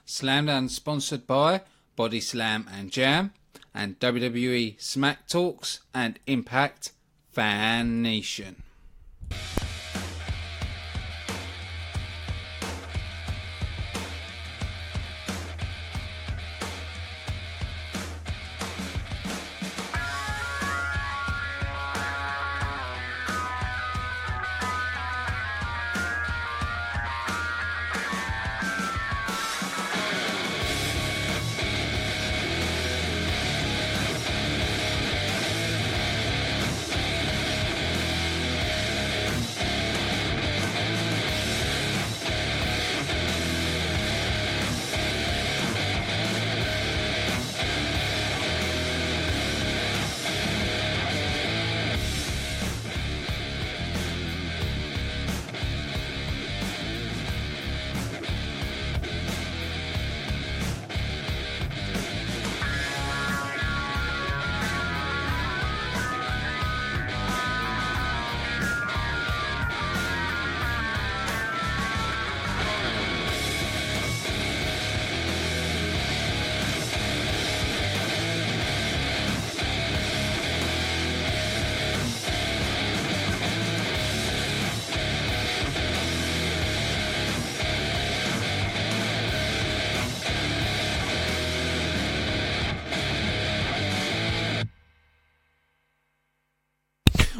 Slamdown sponsored by BODYSLAM and Jam, and WWE SmackTalks and Impact Fan Nation.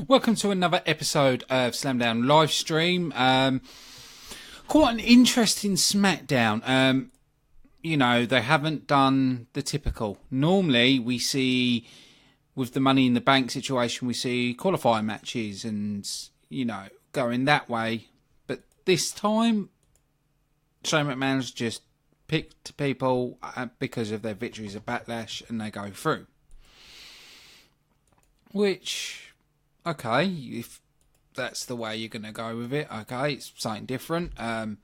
Welcome to another episode of Slamdown Livestream. Quite an interesting Smackdown. They haven't done the typical. Normally, we see, with the Money in the Bank situation, we see qualifying matches and, going that way. But this time, Shane McMahon's just picked people because of their victories at Backlash and they go through. Which... okay, if that's the way you're going to go with it, okay, it's something different. I'm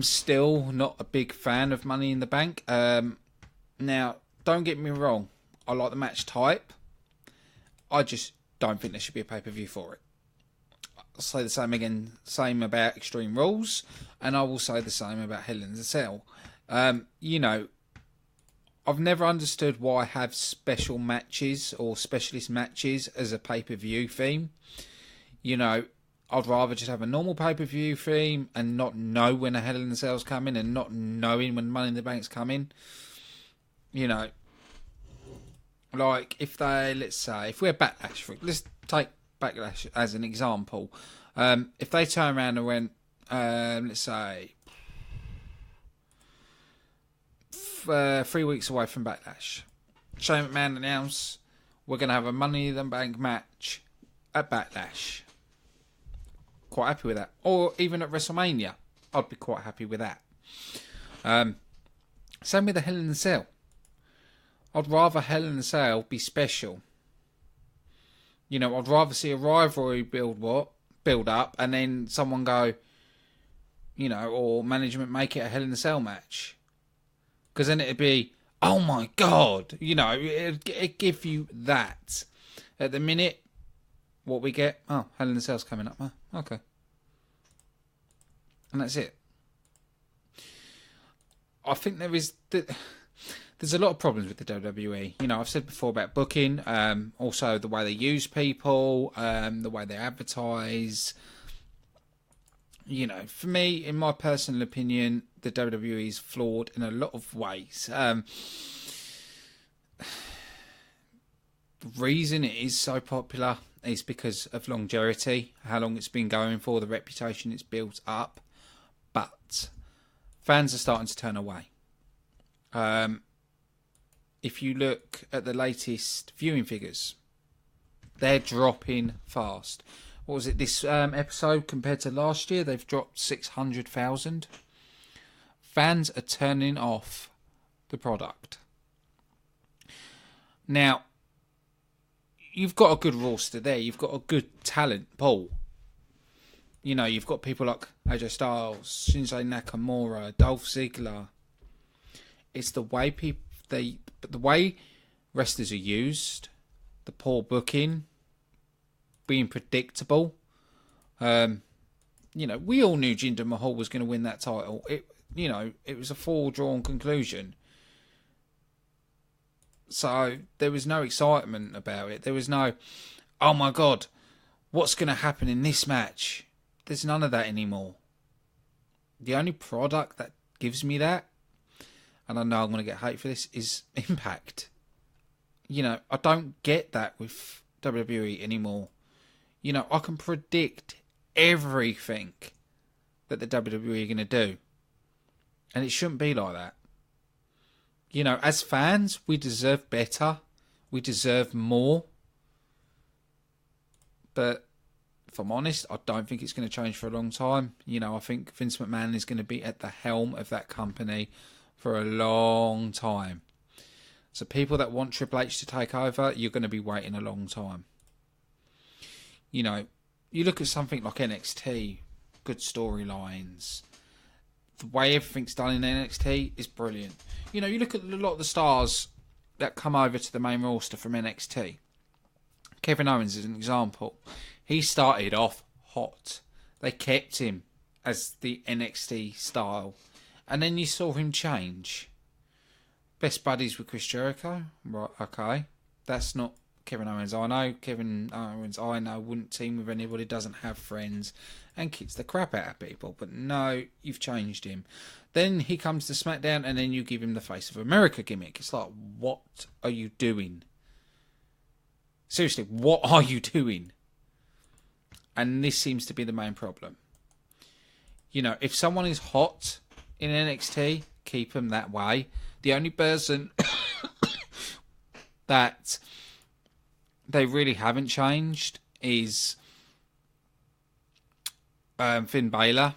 still not a big fan of Money in the Bank. Now, don't get me wrong, I like the match type. I just don't think there should be a pay-per-view for it. I'll say the same about Extreme Rules, and I will say the same about Hell in a Cell. I've never understood why I have special matches or specialist matches as a pay-per-view theme. I'd rather just have a normal pay-per-view theme and not know when a Hell in a Cell's coming and not knowing when Money in the Bank's coming. Like if we're Backlash, let's take Backlash as an example. If they turn around and went, let's say, 3 weeks away from Backlash, Shane McMahon announced we're going to have a Money in the Bank match at Backlash. Quite happy with that. Or even at WrestleMania, I'd be quite happy with that. Same with the Hell in a Cell. I'd rather Hell in a Cell be special. I'd rather see a rivalry build up and then someone go, or management make it a Hell in a Cell match. Because then it'd be, oh my God, it'd give you that. At the minute, what we get, Hell in a Cell's coming up, huh? Okay. And that's it. I think there's a lot of problems with the WWE. I've said before about booking, also the way they use people, the way they advertise. For me, in my personal opinion, the WWE is flawed in a lot of ways. The reason it is so popular is because of longevity, how long it's been going for, the reputation it's built up. But fans are starting to turn away. If you look at the latest viewing figures, they're dropping fast. What was it, this episode compared to last year? They've dropped 600,000. Fans are turning off the product. Now, you've got a good roster there. You've got a good talent pool. You've got people like AJ Styles, Shinsuke Nakamura, Dolph Ziggler. It's the way the way wrestlers are used, the poor booking, being predictable. We all knew Jinder Mahal was going to win that title. You know, it was a foredrawn conclusion. So there was no excitement about it. There was no, oh my God, what's going to happen in this match? There's none of that anymore. The only product that gives me that, and I know I'm going to get hate for this, is Impact. You know, I don't get that with WWE anymore. You know, I can predict everything that the WWE are going to do. And it shouldn't be like that. You know, as fans, we deserve better. We deserve more. But if I'm honest, I don't think it's going to change for a long time. You know, I think Vince McMahon is going to be at the helm of that company for a long time. So people that want Triple H to take over, you're going to be waiting a long time. You know, you look at something like NXT, good storylines. The way everything's done in NXT is brilliant. You know, you look at a lot of the stars that come over to the main roster from NXT. Kevin Owens is an example. He started off hot. They kept him as the NXT style. And then you saw him change. Best buddies with Chris Jericho. Right, okay. That's not Kevin Owens I know. Kevin Owens I know wouldn't team with anybody, doesn't have friends, and kicks the crap out of people. But no, you've changed him. Then he comes to SmackDown and then you give him the Face of America gimmick. It's like, what are you doing? Seriously, what are you doing? And this seems to be the main problem. You know, if someone is hot in NXT, keep them that way. The only person that they really haven't changed is Finn Balor.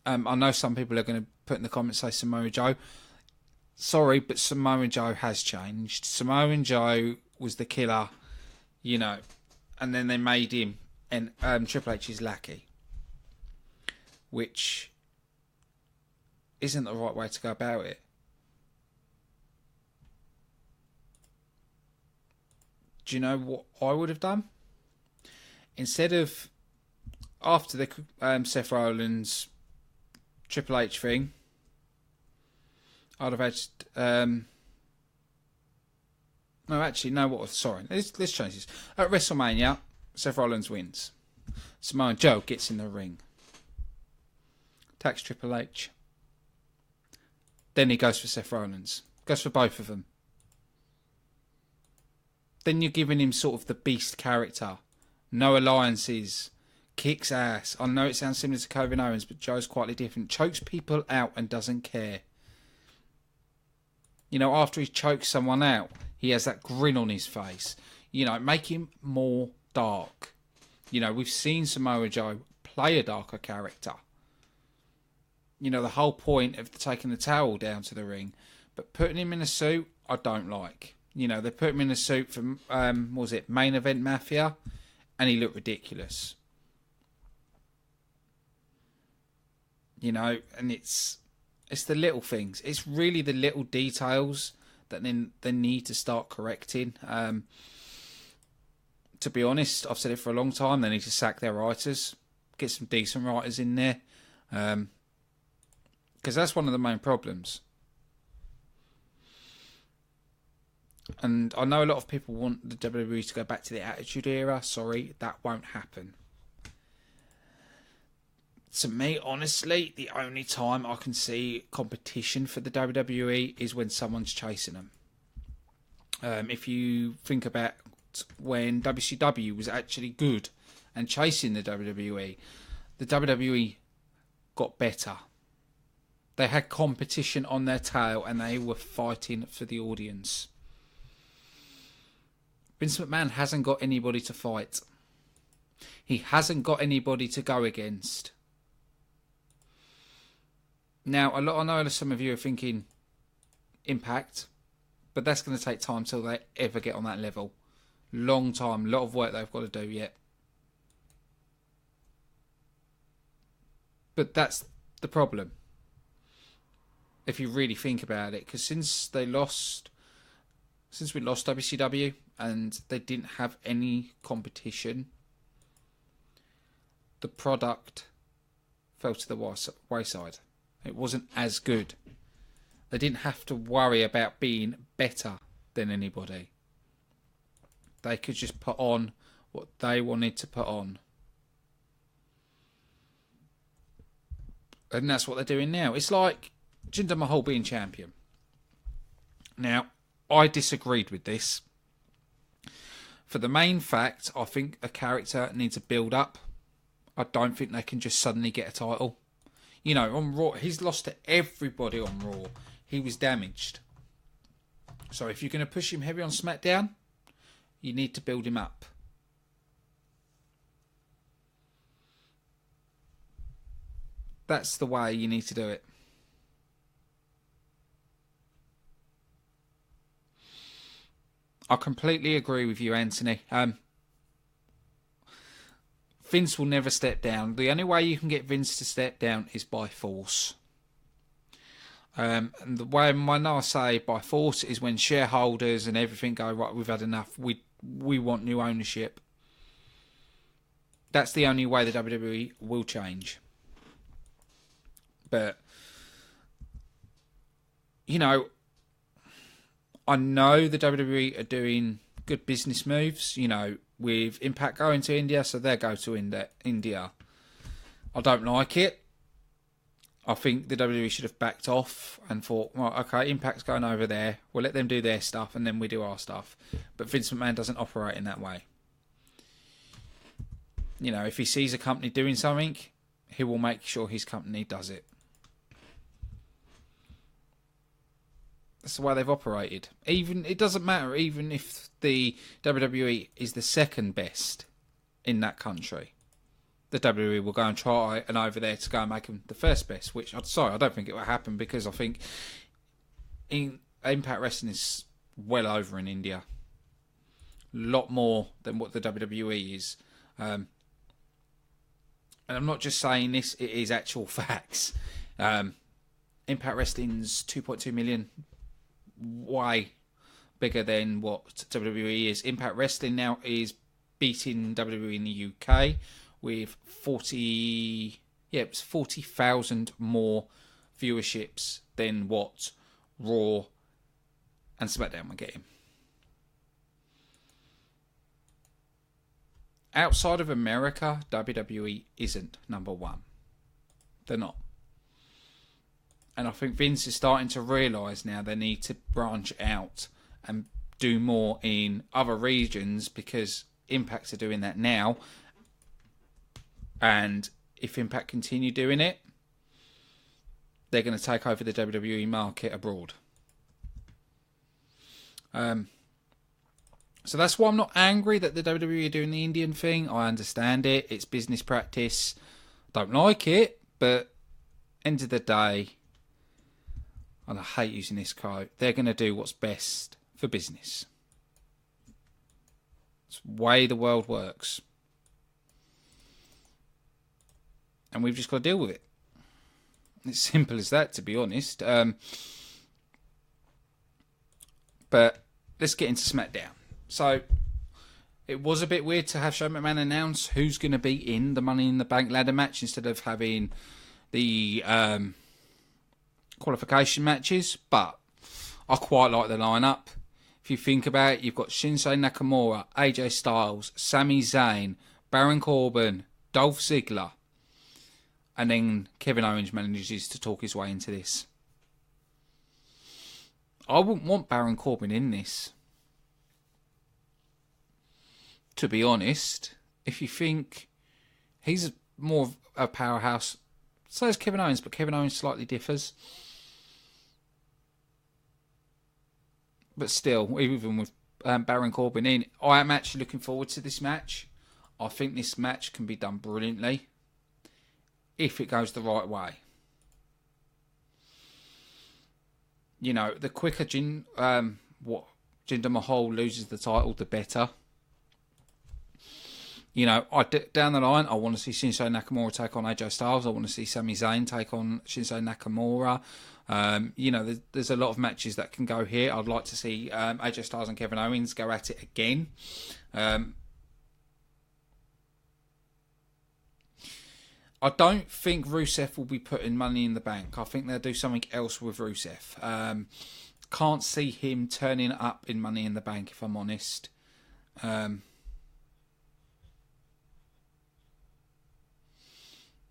I know some people are going to put in the comments, say Samoa Joe. Sorry, but Samoa Joe has changed. Samoa Joe was the killer, you know, and then they made him and Triple H's lackey, which isn't the right way to go about it. Do you know what I would have done? Instead of, after the Seth Rollins Triple H thing, I'd have had... no, actually, no, what? Sorry, let's change this. At WrestleMania, Seth Rollins wins. Samoa Joe gets in the ring. Attacks Triple H. Then he goes for Seth Rollins. Goes for both of them. Then you're giving him sort of the beast character. No alliances. Kicks ass. I know it sounds similar to Kevin Owens, but Joe's quite different. Chokes people out and doesn't care. You know, after he chokes someone out, he has that grin on his face. You know, make him more dark. You know, we've seen Samoa Joe play a darker character. You know, the whole point of taking the towel down to the ring. But putting him in a suit, I don't like. You know, they put him in a suit for, what was it, Main Event Mafia, and he looked ridiculous. You know, and it's the little things. It's really the little details that then they need to start correcting. To be honest, I've said it for a long time, they need to sack their writers. Get some decent writers in there. Because that's one of the main problems. And I know a lot of people want the WWE to go back to the Attitude Era. Sorry, that won't happen. To me, honestly, the only time I can see competition for the WWE is when someone's chasing them. If you think about when WCW was actually good and chasing the WWE got better. They had competition on their tail and they were fighting for the audience. Vince McMahon hasn't got anybody to fight. He hasn't got anybody to go against. Now, I know some of you are thinking Impact, but that's going to take time till they ever get on that level. Long time, a lot of work they've got to do yet. But that's the problem. If you really think about it, because since we lost WCW and they didn't have any competition, the product fell to the wayside. It wasn't as good. They didn't have to worry about being better than anybody. They could just put on what they wanted to put on. And that's what they're doing now. It's like Jinder Mahal being champion. Now, I disagreed with this. For the main fact, I think a character needs a build-up. I don't think they can just suddenly get a title. You know, on Raw, he's lost to everybody on Raw. He was damaged. So if you're going to push him heavy on SmackDown, you need to build him up. That's the way you need to do it. I completely agree with you, Anthony. Vince will never step down. The only way you can get Vince to step down is by force. And the way when I say by force is when shareholders and everything go, right, we've had enough. We want new ownership. That's the only way the WWE will change. But, you know, I know the WWE are doing good business moves, you know, with Impact going to India, so they go to India. I don't like it. I think the WWE should have backed off and thought, well, okay, Impact's going over there. We'll let them do their stuff and then we do our stuff. But Vince McMahon doesn't operate in that way. You know, if he sees a company doing something, he will make sure his company does it. That's the way they've operated. Even it doesn't matter, even if the WWE is the second best in that country. The WWE will go and try and over there to go and make them the first best, which, I don't think it will happen because I think Impact Wrestling is well over in India. A lot more than what the WWE is. And I'm not just saying this, it is actual facts. Impact Wrestling's 2.2 million, way bigger than what WWE is. Impact Wrestling now is beating WWE in the UK with 40,000 more viewerships than what Raw and SmackDown were getting. Outside of America, WWE isn't number one. They're not. And I think Vince is starting to realise now they need to branch out and do more in other regions because Impacts are doing that now. And if Impact continue doing it, they're going to take over the WWE market abroad. So that's why I'm not angry that the WWE are doing the Indian thing. I understand it. It's business practice. Don't like it, but end of the day, and I hate using this quote, they're going to do what's best for business. It's the way the world works. And we've just got to deal with it. It's simple as that, to be honest. But let's get into SmackDown. So, it was a bit weird to have Shane McMahon announce who's going to be in the Money in the Bank ladder match instead of having the qualification matches. But I quite like the lineup. If you think about it, you've got Shinsuke Nakamura, AJ Styles, Sami Zayn, Baron Corbin, Dolph Ziggler. And then Kevin Owens manages to talk his way into this. I wouldn't want Baron Corbin in this. To be honest, if you think he's more of a powerhouse, so is Kevin Owens, but Kevin Owens slightly differs. But still, even with Baron Corbin in, I am actually looking forward to this match. I think this match can be done brilliantly if it goes the right way. You know, the quicker Jinder Mahal loses the title, the better. You know, down the line, I want to see Shinsuke Nakamura take on AJ Styles. I want to see Sami Zayn take on Shinsuke Nakamura. You know, there's a lot of matches that can go here. I'd like to see AJ Styles and Kevin Owens go at it again. I don't think Rusev will be putting Money in the Bank. I think they'll do something else with Rusev. Can't see him turning up in Money in the Bank, if I'm honest.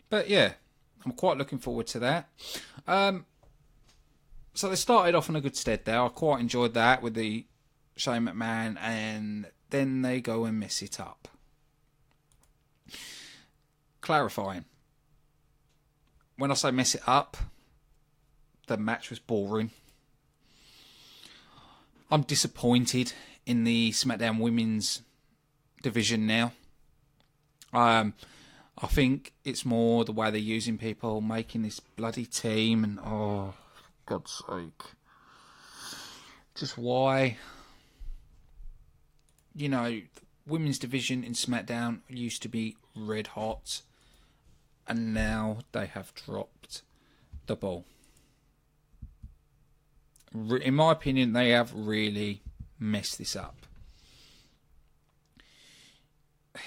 But yeah, I'm quite looking forward to that. So they started off on a good stead there. I quite enjoyed that with the Shane McMahon, and then they go and mess it up. Clarifying. When I say mess it up, the match was boring. I'm disappointed in the SmackDown Women's division now. I think it's more the way they're using people, making this bloody team, and oh, God's sake. Just why? You know, women's division in SmackDown used to be red hot, and now they have dropped the ball. In my opinion, they have really messed this up. I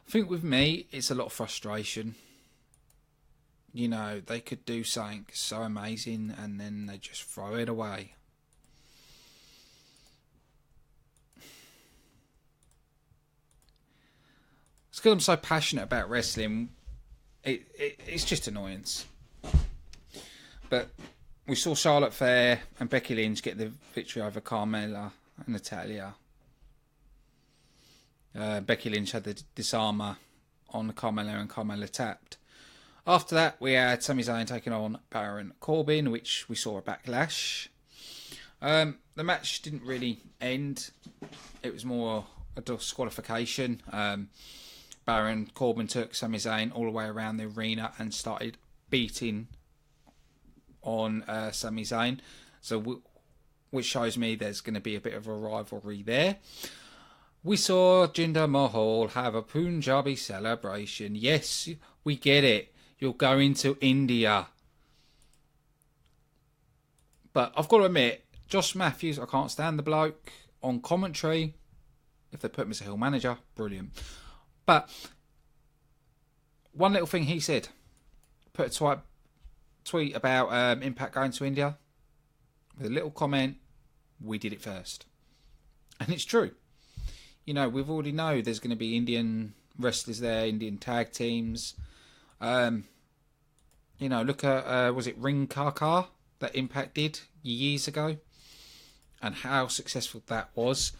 think with me, it's a lot of frustration. You know, they could do something so amazing and then they just throw it away. It's because I'm so passionate about wrestling. It's just annoyance. But we saw Charlotte Flair and Becky Lynch get the victory over Carmella and Natalya. Becky Lynch had the disarmer on Carmella and Carmella tapped. After that, we had Sami Zayn taking on Baron Corbin, which we saw a backlash. The match didn't really end. It was more a disqualification. Baron Corbin took Sami Zayn all the way around the arena and started beating on Sami Zayn. So, which shows me there's going to be a bit of a rivalry there. We saw Jinder Mahal have a Punjabi celebration. Yes, we get it. You're going to India. But I've got to admit, Josh Matthews, I can't stand the bloke. On commentary, if they put him as a heel manager, brilliant. But one little thing he said, put a tweet about Impact going to India with a little comment, we did it first. And it's true. You know, we've already know there's going to be Indian wrestlers there, Indian tag teams. You know, look at, was it Ring Kaka that Impact did years ago? And how successful that was.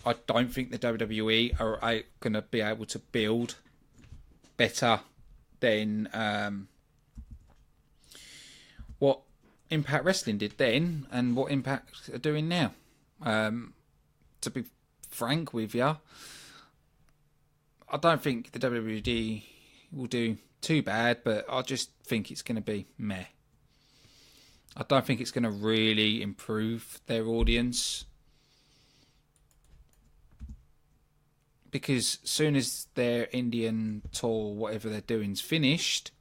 I don't think the WWE are going to be able to build better than what Impact Wrestling did then and what Impact are doing now. To be frank with you, I don't think the WWE will do too bad, but I just think it's going to be meh. I don't think it's going to really improve their audience. Because as soon as their Indian tour, whatever they're doing, is finished,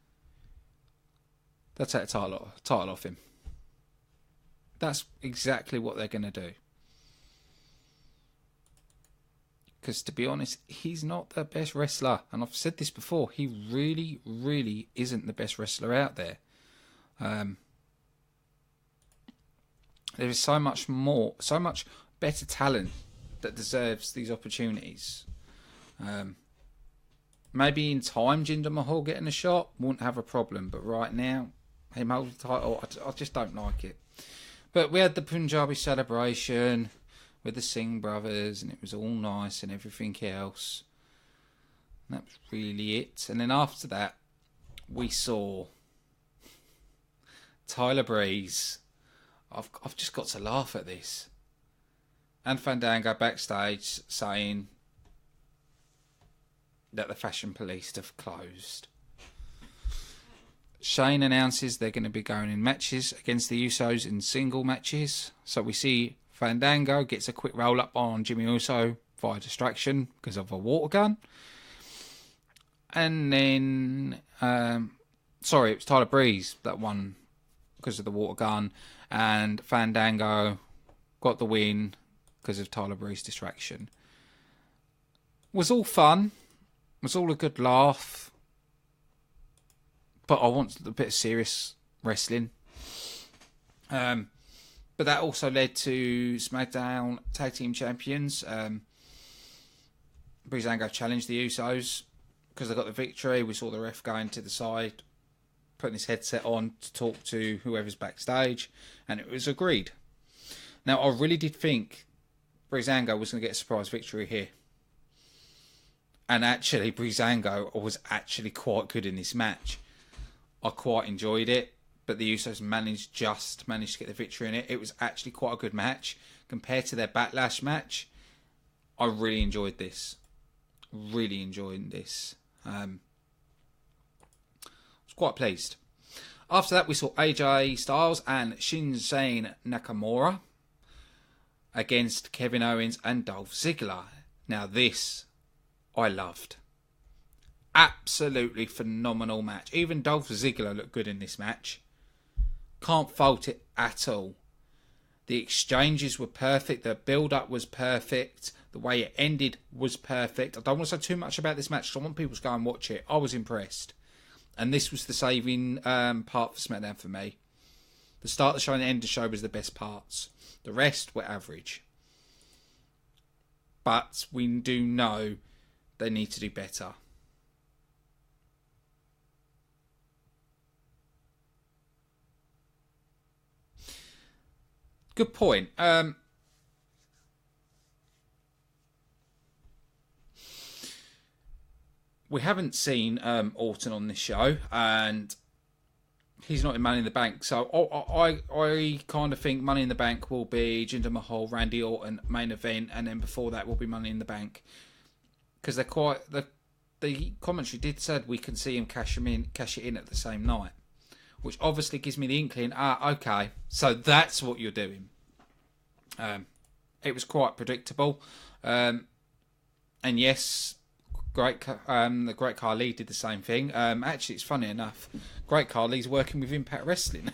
they'll take the title off him. That's exactly what they're going to do. Because to be honest, he's not the best wrestler. And I've said this before, he really, really isn't the best wrestler out there. There is so much more, so much better talent that deserves these opportunities. Maybe in time, Jinder Mahal getting a shot wouldn't have a problem. But right now, him holding the title, I just don't like it. But we had the Punjabi celebration with the Singh brothers, and it was all nice and everything else. And that was really it. And then after that, we saw Tyler Breeze. I've just got to laugh at this. And Fandango backstage saying that the Fashion Police have closed. Shane announces they're going to be going in matches against the Usos in single matches. So we see Fandango gets a quick roll up on Jimmy Uso via distraction because of a water gun. And then, it was Tyler Breeze that won because of the water gun. And Fandango got the win because of Tyler Breeze's distraction. Was all fun. Was all a good laugh. but I want a bit of serious wrestling. But that also led to SmackDown Tag Team Champions. Breezango challenged the Usos because they got the victory. We saw the ref going to the side, putting his headset on to talk to whoever's backstage, and it was agreed. Now, I really did think Breezango was going to get a surprise victory here. And actually, Breezango was actually quite good in this match. I quite enjoyed it, but the Usos managed to get the victory in it. It was actually quite a good match. Compared to their Backlash match, I really enjoyed this. Really enjoying this. I was quite pleased. After that, we saw AJ Styles and Shinsuke Nakamura against Kevin Owens and Dolph Ziggler. Now this, I loved. Absolutely phenomenal match. Even Dolph Ziggler looked good in this match. Can't fault it at all. The exchanges were perfect. The build-up was perfect. The way it ended was perfect. I don't want to say too much about this match because I want people to go and watch it. I was impressed. And this was the saving part for SmackDown for me. The start of the show and the end of the show was the best parts. The rest were average. But we do know they need to do better. Good point. We haven't seen Orton on this show, and he's not in Money in the Bank. So I kind of think Money in the Bank will be Jinder Mahal, Randy Orton main event, and then before that will be Money in the Bank, because they're quite the commentary did said we can see him cash it in at the same night, which obviously gives me the inkling. Okay, so that's what you're doing. It was quite predictable, and yes. The Great Khali did the same thing. Actually, it's funny enough. Great Khali's working with Impact Wrestling.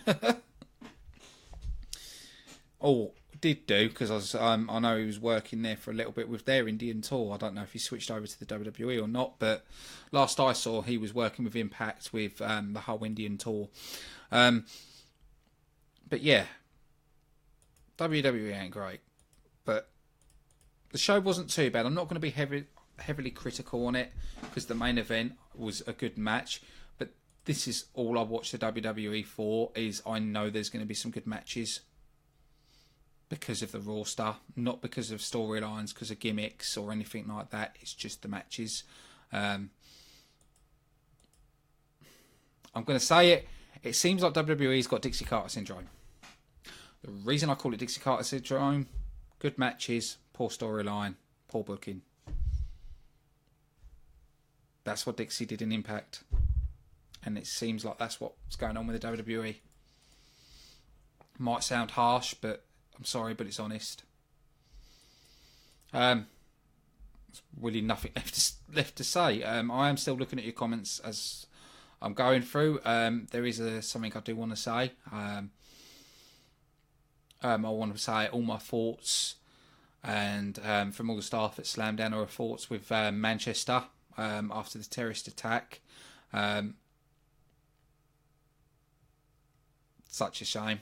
Did do, because I know he was working there for a little bit with their Indian tour. I don't know if he switched over to the WWE or not, but last I saw, he was working with Impact with the whole Indian tour. But yeah, WWE ain't great, but the show wasn't too bad. I'm not going to be heavily critical on it because the main event was a good match, but this is all I watch the WWE for. Is I know there's going to be some good matches because of the roster, not because of storylines, because of gimmicks or anything like that. It's just the matches. I'm going to say it seems like WWE's got Dixie Carter syndrome. The reason I call it Dixie Carter syndrome: good matches, poor storyline, poor booking. That's what Dixie did in Impact. And it seems like that's what's going on with the WWE. Might sound harsh, but I'm sorry, but it's honest. There's really nothing left to say. I am still looking at your comments as I'm going through. There is something I do want to say. I want to say all my thoughts and from all the staff at Slamdown are thoughts with Manchester. After the terrorist attack. Such a shame.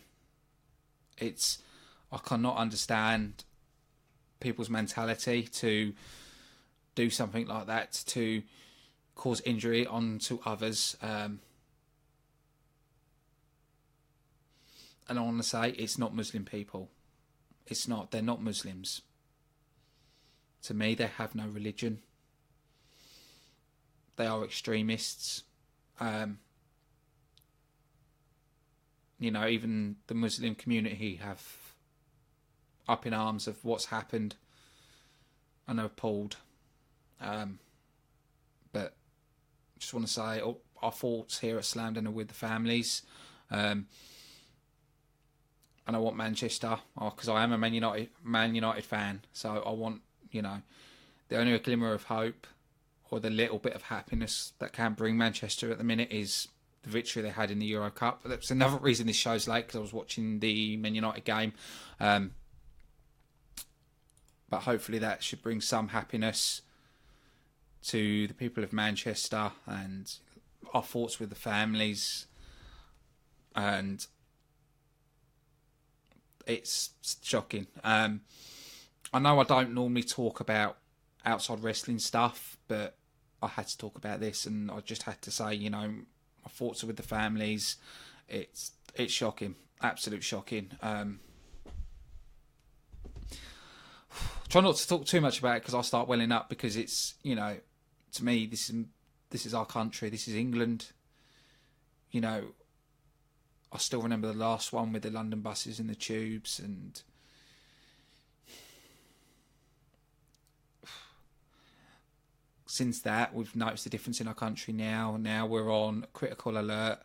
I cannot understand people's mentality to do something like that, to cause injury onto others. And I want to say it's not Muslim people. It's not. They're not Muslims. To me, they have no religion. They are extremists. Even the Muslim community have up in arms of what's happened and are appalled. But just want to say our thoughts here at Slamdown are with the families. And I want Manchester, because I am a Man United fan. So I want, the only glimmer of hope or the little bit of happiness that can bring Manchester at the minute is the victory they had in the Euro Cup. That's another reason this show's late, because I was watching the Man United game. But hopefully that should bring some happiness to the people of Manchester, and our thoughts with the families, and it's shocking. I know I don't normally talk about outside wrestling stuff, but I had to talk about this, and I just had to say, my thoughts are with the families. It's shocking, absolute shocking. Try not to talk too much about it because I'll start welling up, because it's, to me, this is our country, this is England. I still remember the last one with the London buses and the tubes, and since that we've noticed the difference in our country now. Now we're on critical alert.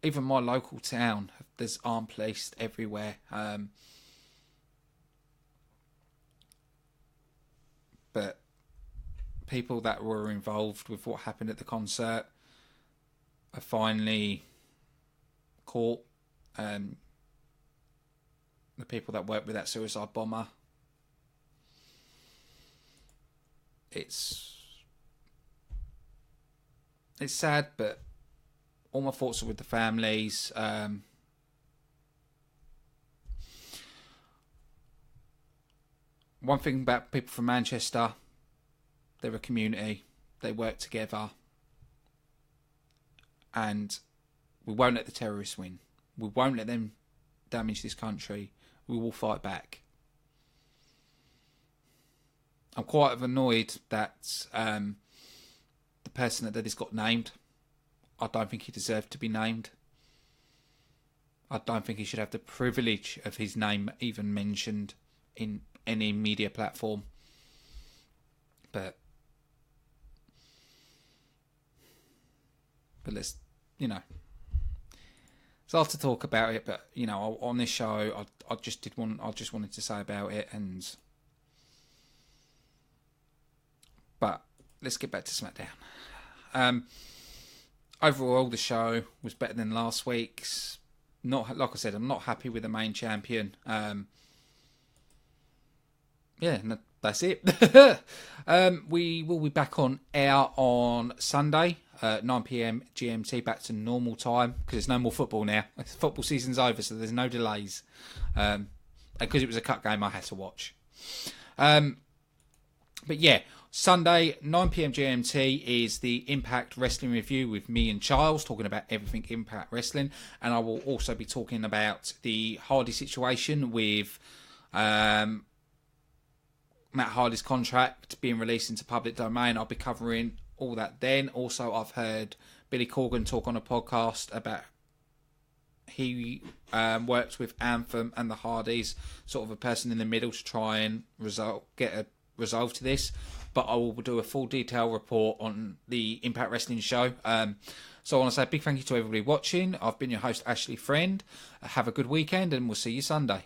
Even my local town, there's armed police everywhere. But people that were involved with what happened at the concert are finally caught. The people that worked with that suicide bomber. It's sad, but all my thoughts are with the families. One thing about people from Manchester, they're a community. They work together. And we won't let the terrorists win. We won't let them damage this country. We will fight back. I'm quite annoyed that the person that did this got named. I don't think he deserved to be named. I don't think he should have the privilege of his name even mentioned in any media platform. But let's, it's hard to talk about it, but on this show I just wanted to say about it. But let's get back to SmackDown. Overall, the show was better than last week's. Not, like I said, I'm not happy with the main champion. That's it. We will be back on air on Sunday, 9 PM GMT, back to normal time, because there's no more football now. Football season's over, so there's no delays. And because it was a cut game, I had to watch. But yeah, Sunday, 9 PM GMT is the Impact Wrestling Review with me and Charles, talking about everything Impact Wrestling. And I will also be talking about the Hardy situation with Matt Hardy's contract being released into public domain. I'll be covering all that then. Also, I've heard Billy Corgan talk on a podcast about he works with Anthem and the Hardys, sort of a person in the middle to try and get a resolve to this. But I will do a full detailed report on the Impact Wrestling show. So I want to say a big thank you to everybody watching. I've been your host, Ashley Friend. Have a good weekend, and we'll see you Sunday.